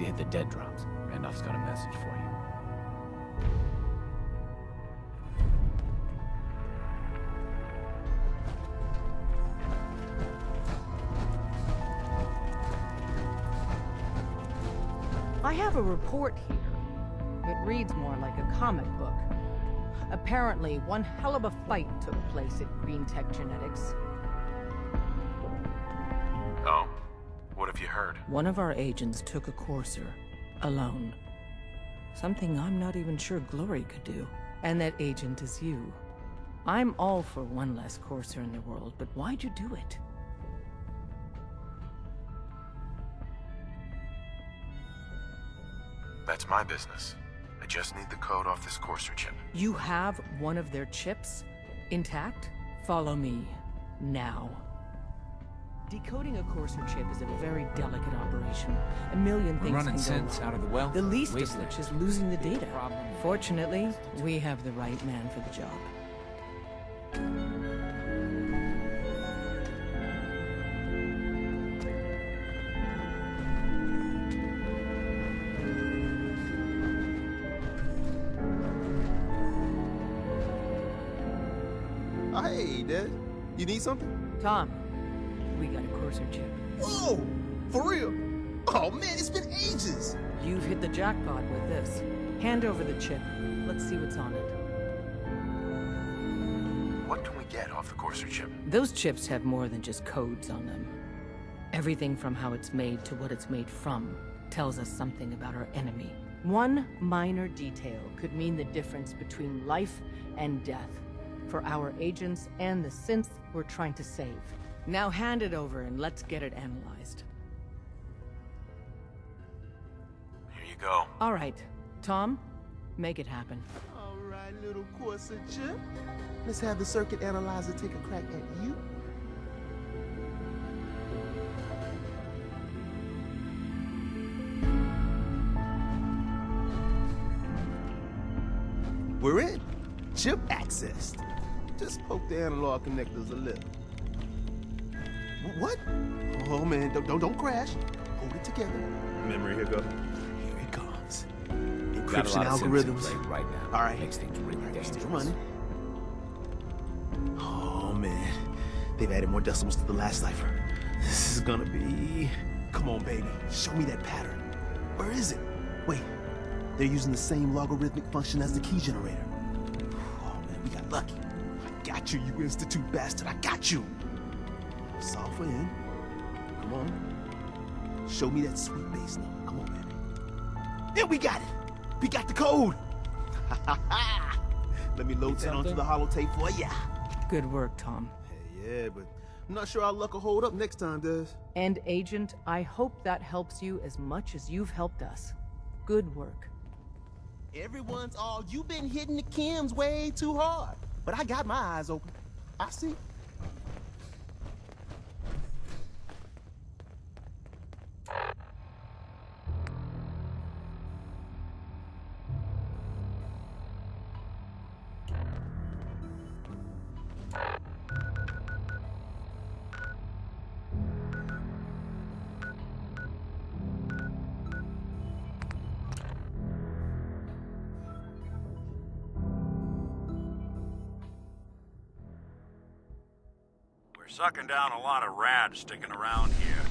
to hit the dead drops. Randolph's got a message for you. I have a report here. It reads more like a comic book. Apparently, one hell of a fight took place at Green Tech Genetics. Oh, what have you heard? One of our agents took a courser, alone. Something I'm not even sure Glory could do. And that agent is you. I'm all for one less courser in the world, but why'd you do it? That's my business. I just need the code off this courser chip. You have one of their chips? Intact? Follow me. Now. Decoding a courser chip is a very delicate operation. A million things Running can go sense wrong. out of the well. The least of Wasted. which is losing the data. Problem. Fortunately, we have the right man for the job. Oh, hey, Dad. You need something? Tom, we got a courser chip. Whoa! For real? Oh, man, it's been ages! You've hit the jackpot with this. Hand over the chip. Let's see what's on it. What can we get off the courser chip? Those chips have more than just codes on them. Everything from how it's made to what it's made from tells us something about our enemy. One minor detail could mean the difference between life and death for our agents and the synth we're trying to save. Now hand it over and let's get it analyzed. Here you go. All right, Tom, make it happen. All right, little courser chip. Let's have the circuit analyzer take a crack at you. We're in. Chip accessed. Just poke the analog connectors a little. What? Oh man, don't crash. Hold it together. Memory, here go. Here it comes. Got a Encryption lot of synths in algorithms. play right now. All right. Makes things really Things dangerous. running. Oh man, they've added more decimals to the last cipher. This is gonna be. Come on, baby. Show me that pattern. Where is it? Wait, they're using the same logarithmic function as the key generator. Oh man, we got lucky. I got you, you institute bastard. I got you. Solve for N. Come on. Show me that sweet bass number. Come on, baby. Yeah, we got it. We got the code. Let me load that onto the holotape for ya. Good work, Tom. Hey, yeah, but I'm not sure our luck will hold up next time, Des. And Agent, I hope that helps you as much as you've helped us. Good work. Everyone's all, you've been hitting the chems way too hard. But I got my eyes open. I see. Sucking down a lot of rats sticking around here.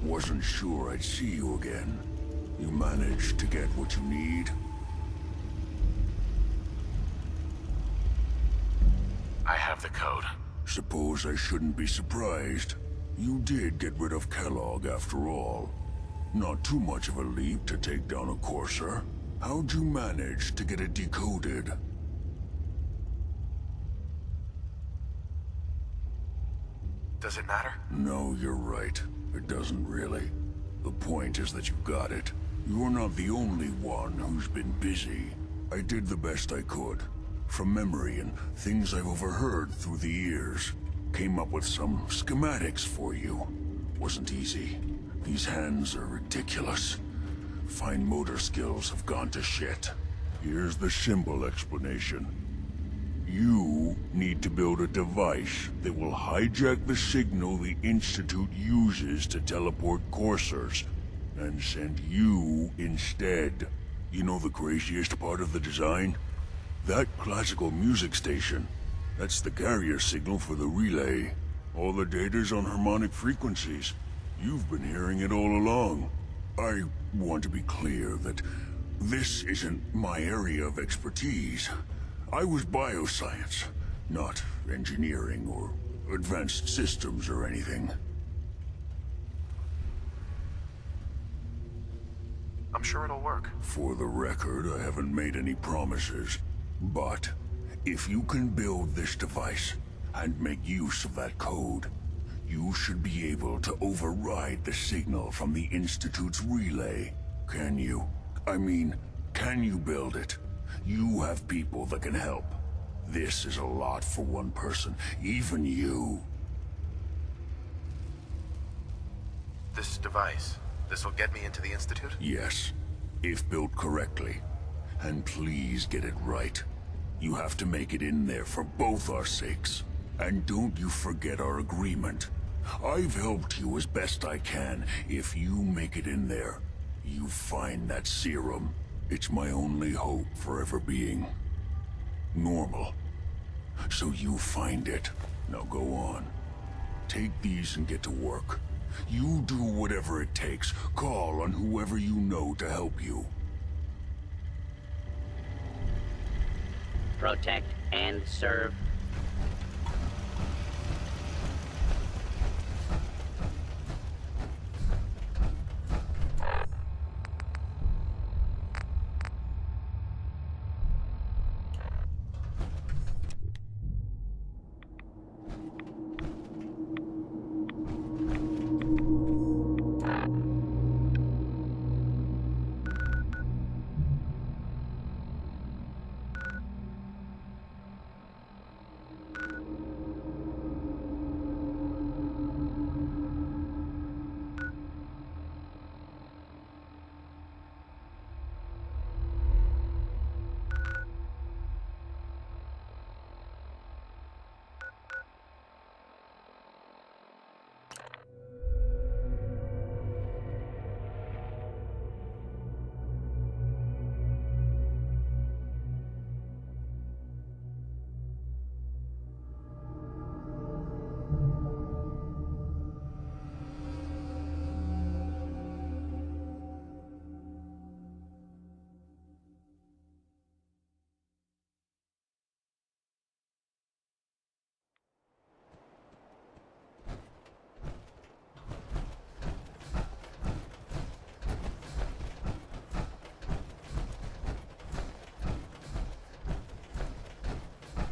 Wasn't sure I'd see you again. You managed to get what you need? I have the code. Suppose I shouldn't be surprised. You did get rid of Kellogg after all. Not too much of a leap to take down a courser. How'd you manage to get it decoded? Does it matter? No, you're right. It doesn't really. The point is that you got it. You're not the only one who's been busy. I did the best I could. From memory and things I've overheard through the years. Came up with some schematics for you. Wasn't easy. These hands are ridiculous. Fine motor skills have gone to shit. Here's the simple explanation. You need to build a device that will hijack the signal the Institute uses to teleport coursers, and send you instead. You know the craziest part of the design? That classical music station. That's the carrier signal for the relay. All the data's on harmonic frequencies. You've been hearing it all along. I want to be clear that this isn't my area of expertise. I was bioscience, not engineering or advanced systems or anything. I'm sure it'll work. For the record, I haven't made any promises. But if you can build this device and make use of that code, you should be able to override the signal from the Institute's relay. Can you? I mean, can you build it? You have people that can help. This is a lot for one person, even you. This device, this will get me into the Institute? Yes, if built correctly. And please get it right. You have to make it in there for both our sakes. And don't you forget our agreement. I've helped you as best I can. If you make it in there, you find that serum. It's my only hope for ever being normal. So you find it. Now go on. Take these and get to work. You do whatever it takes. Call on whoever you know to help you. Protect and serve.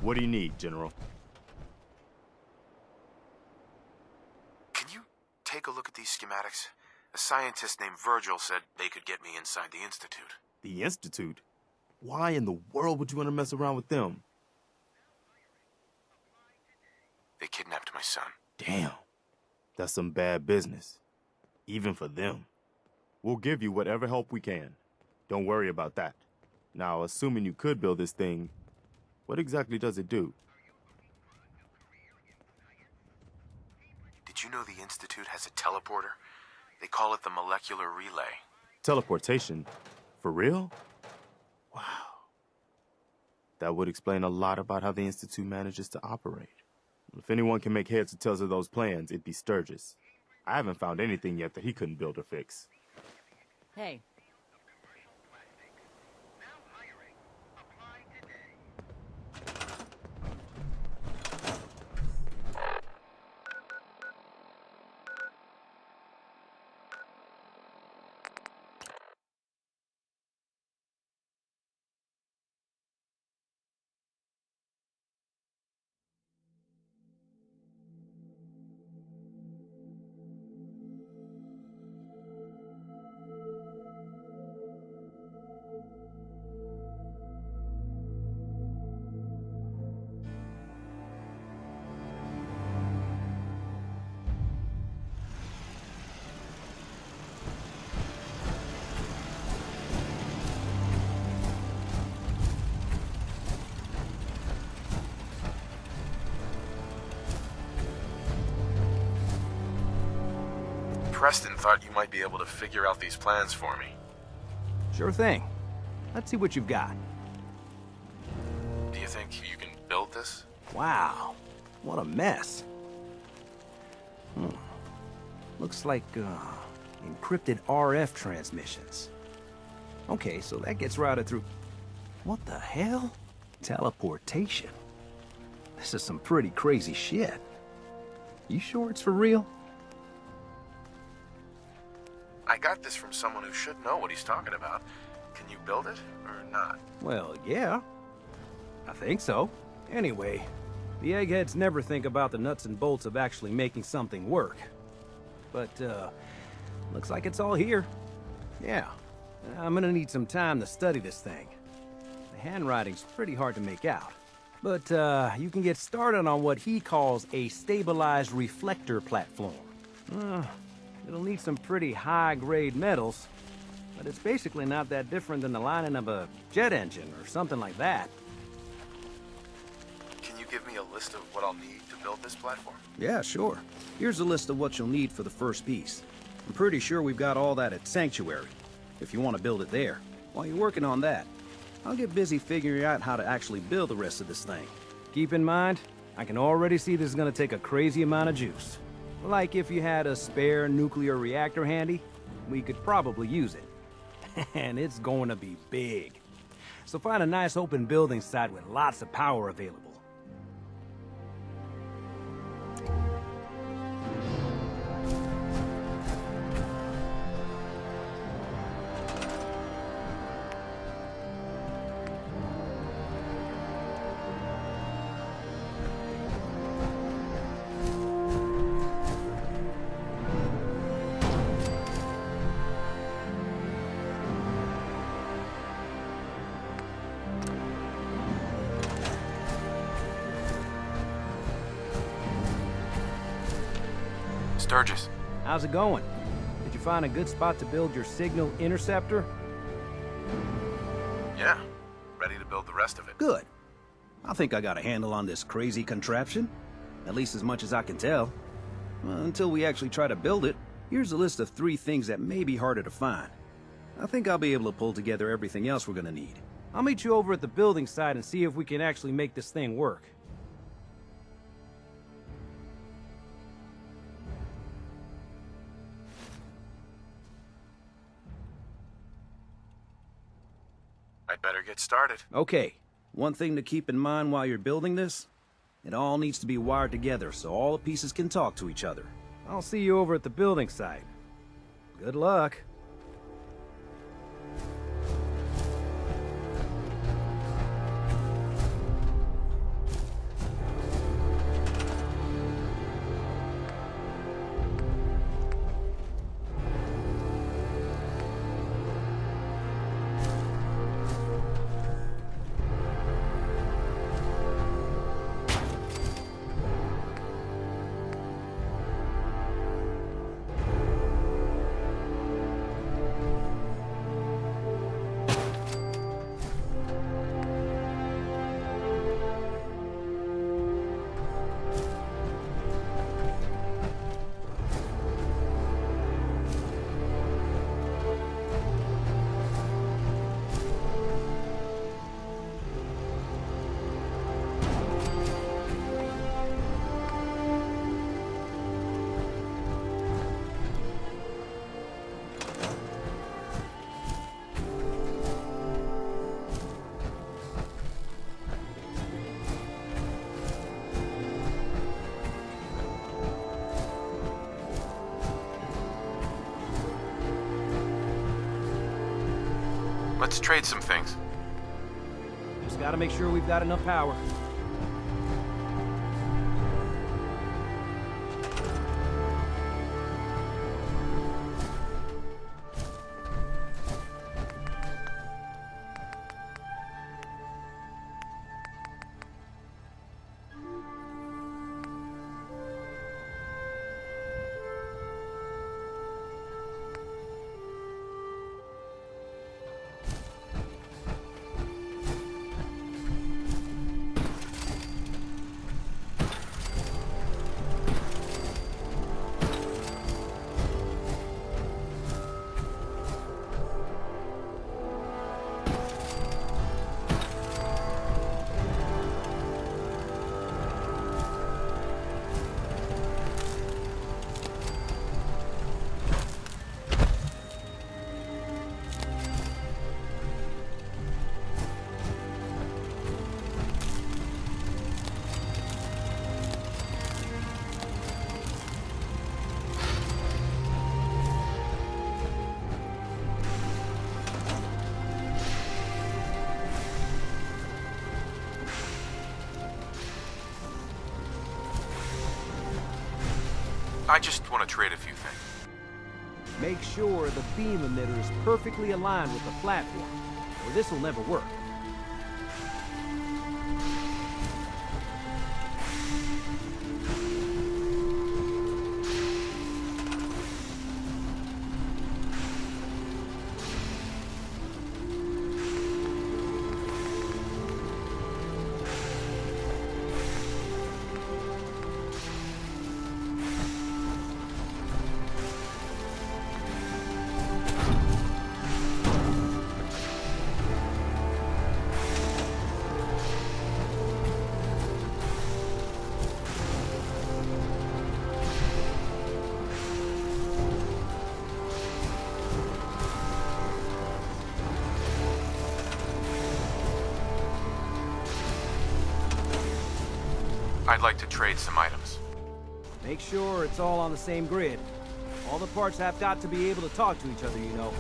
What do you need, General? Can you take a look at these schematics? A scientist named Virgil said they could get me inside the Institute. The Institute? Why in the world would you want to mess around with them? They kidnapped my son. Damn. That's some bad business. Even for them. We'll give you whatever help we can. Don't worry about that. Now, assuming you could build this thing, what exactly does it do? Did you know the Institute has a teleporter? They call it the Molecular Relay. Teleportation? For real? Wow. That would explain a lot about how the Institute manages to operate. If anyone can make heads or tails of those plans, it'd be Sturgis. I haven't found anything yet that he couldn't build or fix. Hey. Preston thought you might be able to figure out these plans for me. Sure thing. Let's see what you've got. Do you think you can build this? Wow, what a mess. Looks like, encrypted RF transmissions. Okay, so that gets routed through... What the hell? Teleportation. This is some pretty crazy shit. You sure it's for real? I got this from someone who should know what he's talking about. Can you build it, or not? Well, yeah. I think so. Anyway, the eggheads never think about the nuts and bolts of actually making something work. But, looks like it's all here. Yeah. I'm gonna need some time to study this thing. The handwriting's pretty hard to make out. But, you can get started on what he calls a stabilized reflector platform. It'll need some pretty high-grade metals, but it's basically not that different than the lining of a jet engine or something like that. Can you give me a list of what I'll need to build this platform? Yeah, sure. Here's a list of what you'll need for the first piece. I'm pretty sure we've got all that at Sanctuary, if you want to build it there. While you're working on that, I'll get busy figuring out how to actually build the rest of this thing. Keep in mind, I can already see this is gonna take a crazy amount of juice. Like if you had a spare nuclear reactor handy, we could probably use it. And it's going to be big. So find a nice open building site with lots of power available. Sturgis. How's it going? Did you find a good spot to build your signal interceptor? Yeah. Ready to build the rest of it. Good. I think I got a handle on this crazy contraption. At least as much as I can tell. Until we actually try to build it, here's a list of 3 things that may be harder to find. I think I'll be able to pull together everything else we're gonna need. I'll meet you over at the building site and see if we can actually make this thing work. I'd better get started. Okay, one thing to keep in mind while you're building this, it all needs to be wired together so all the pieces can talk to each other. I'll see you over at the building site. Good luck. Let's trade some things. Just gotta make sure we've got enough power. I just want to trade a few things. Make sure the beam emitter is perfectly aligned with the platform, or this will never work. I'd like to trade some items. Make sure it's all on the same grid. All the parts have got to be able to talk to each other, you know.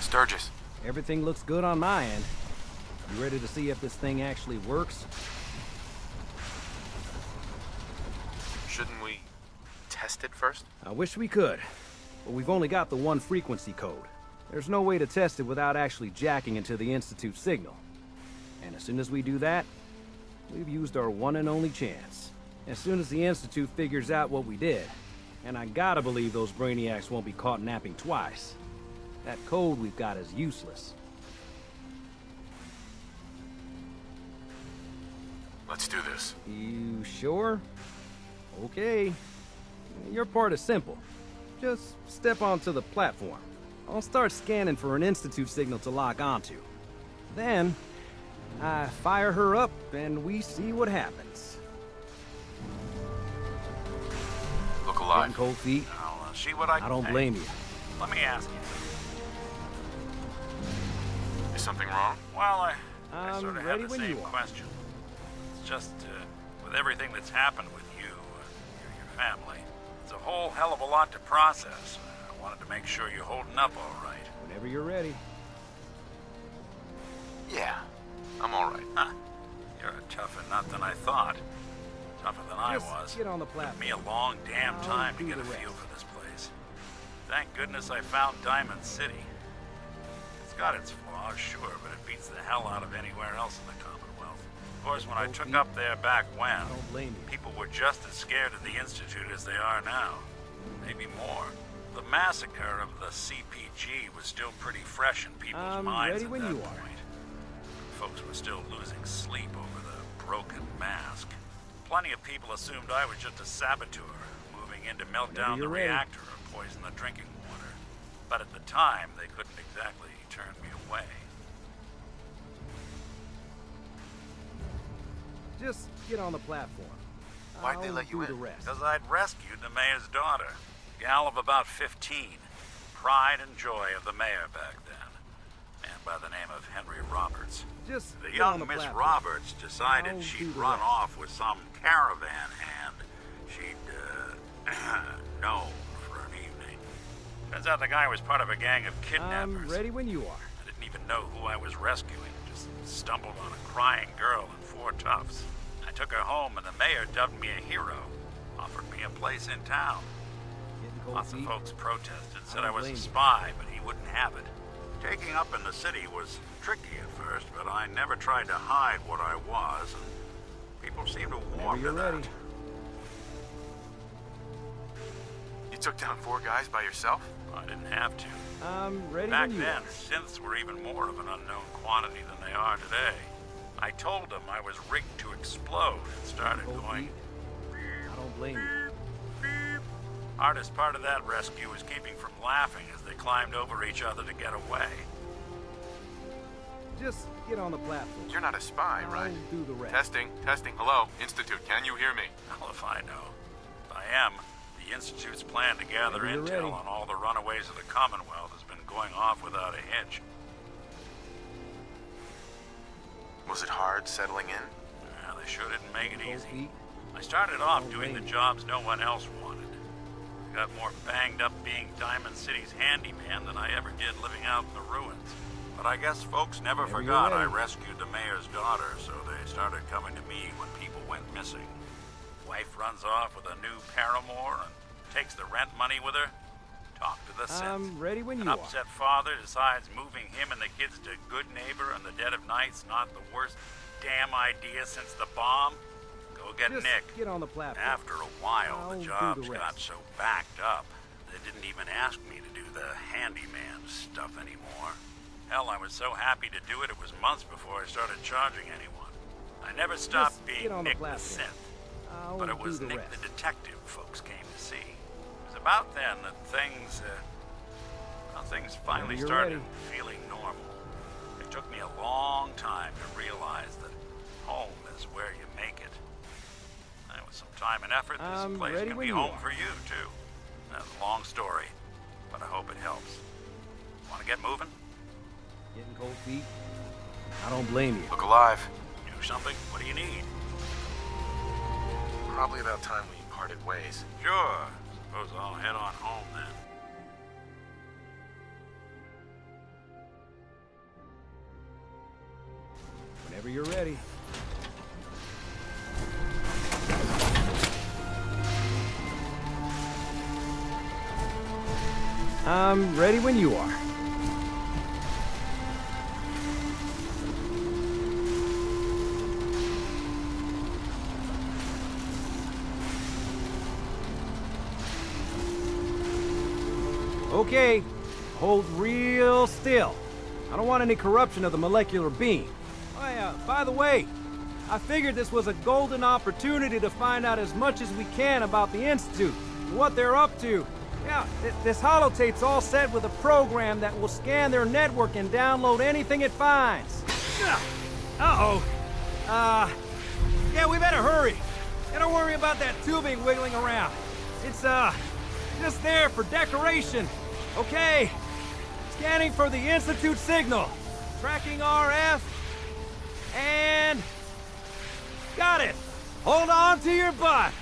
Sturgis. Everything looks good on my end. You ready to see if this thing actually works? Shouldn't we test it first? I wish we could, but we've only got the one frequency code. There's no way to test it without actually jacking into the Institute signal. And as soon as we do that, we've used our one and only chance. As soon as the Institute figures out what we did, and I gotta believe those brainiacs won't be caught napping twice, that code we've got is useless. Let's do this. You sure? Okay. Your part is simple. Just step onto the platform. I'll start scanning for an Institute signal to lock onto. Then, I fire her up and we see what happens. Look alive. Getting cold feet? I'll see what I don't blame you. Let me ask you. Is something wrong? Well, I I'm sort of ready have the when same you are. question. It's just, with everything that's happened with you, your family, it's a whole hell of a lot to process. I wanted to make sure you're holding up all right. Whenever you're ready. Yeah, I'm all right. Huh. You're a tougher nut than I thought. Tougher than I Just was. get on the Took platform. me a long damn I'll time to do get a the feel rest. for this place. Thank goodness I found Diamond City. It's got its flaws, sure, but it beats the hell out of anywhere else in the Commonwealth. Of course, when I took up there back when, I don't blame you. people were just as scared of the Institute as they are now. Maybe more. The massacre of the CPG was still pretty fresh in people's I'm minds ready at when that you are. point. Folks were still losing sleep over the broken mask. Plenty of people assumed I was just a saboteur, moving in to melt down the you're ready. reactor or poison the drinking water. But at the time, they couldn't exactly turn me away. Just get on the platform. Why'd they I'll let you do the in? rest. Because I'd rescued the mayor's daughter. Gal of about 15. Pride and joy of the mayor back then. Man by the name of Henry Roberts. Just The get on young the Miss platform. Roberts decided I'll she'd do the run rest. off with some caravan hand she'd, known for an evening. Turns out the guy was part of a gang of kidnappers. I'm ready when you are. I didn't even know who I was rescuing. Just stumbled on a crying girl and 4 toughs. I took her home and the mayor dubbed me a hero. Offered me a place in town. Getting Lots of folks protested, said I was a spy, but he wouldn't have it. Taking up in the city was tricky at first, but I never tried to hide what I was, and people seemed to warm to that. You took down 4 guys by yourself? I didn't have to. I'm ready Back when you then, are. synths were even more of an unknown quantity than they are today. I told them I was rigged to explode and started going. I don't blame you. Hardest part of that rescue was keeping from laughing as they climbed over each other to get away. Just get on the platform. You're not a spy, right? I'll do the rest. Testing. Hello, Institute, can you hear me? Hell if I know. If I am, the Institute's plan to gather Maybe you're intel ready. on all the runaways of the Commonwealth has been going off without a hitch. Was it hard settling in? Well, they sure didn't make it Cold easy. feet. I started off Cold doing the rain. jobs no one else wanted. I got more banged up being Diamond City's handyman than I ever did living out in the ruins. But I guess folks never Whenever forgot you're I ready. rescued the mayor's daughter, so they started coming to me when people went missing. Wife runs off with a new paramour and takes the rent money with her. Talk to the synth. I'm ready when An you are. upset father decides moving him and the kids to Good Neighbor in the dead of night's not the worst damn idea since the bomb. Go get Just Nick. get on the platform. After a while, I'll the do jobs the got rest. so backed up, they didn't even ask me to do the handyman stuff anymore. Hell, I was so happy to do it, it was months before I started charging anyone. I never stopped Just being get on the Nick the platform. synth, I'll but it was do the Nick rest. the detective folks came to see. It was about then that things finally Whenever you're started ready. feeling normal. It took me a long time to realize that home is where you make it. And with some time and effort, this I'm place ready can when be you home are. for you, too. That's a long story, but I hope it helps. Want to get moving? Getting cold feet. I don't blame you. Look alive. Do something? What do you need? Probably about time we parted ways. Sure. Suppose I'll head on home then. Whenever you're ready. I'm ready when you are. Okay, hold real still. I don't want any corruption of the molecular beam. Oh yeah, by the way, I figured this was a golden opportunity to find out as much as we can about the Institute, and what they're up to. Yeah, this holotape's all set with a program that will scan their network and download anything it finds. Uh-oh. Yeah, we better hurry. And don't worry about that tubing wiggling around. It's, just there for decoration. Okay. Scanning for the Institute signal. Tracking RF. And... got it. Hold on to your butt.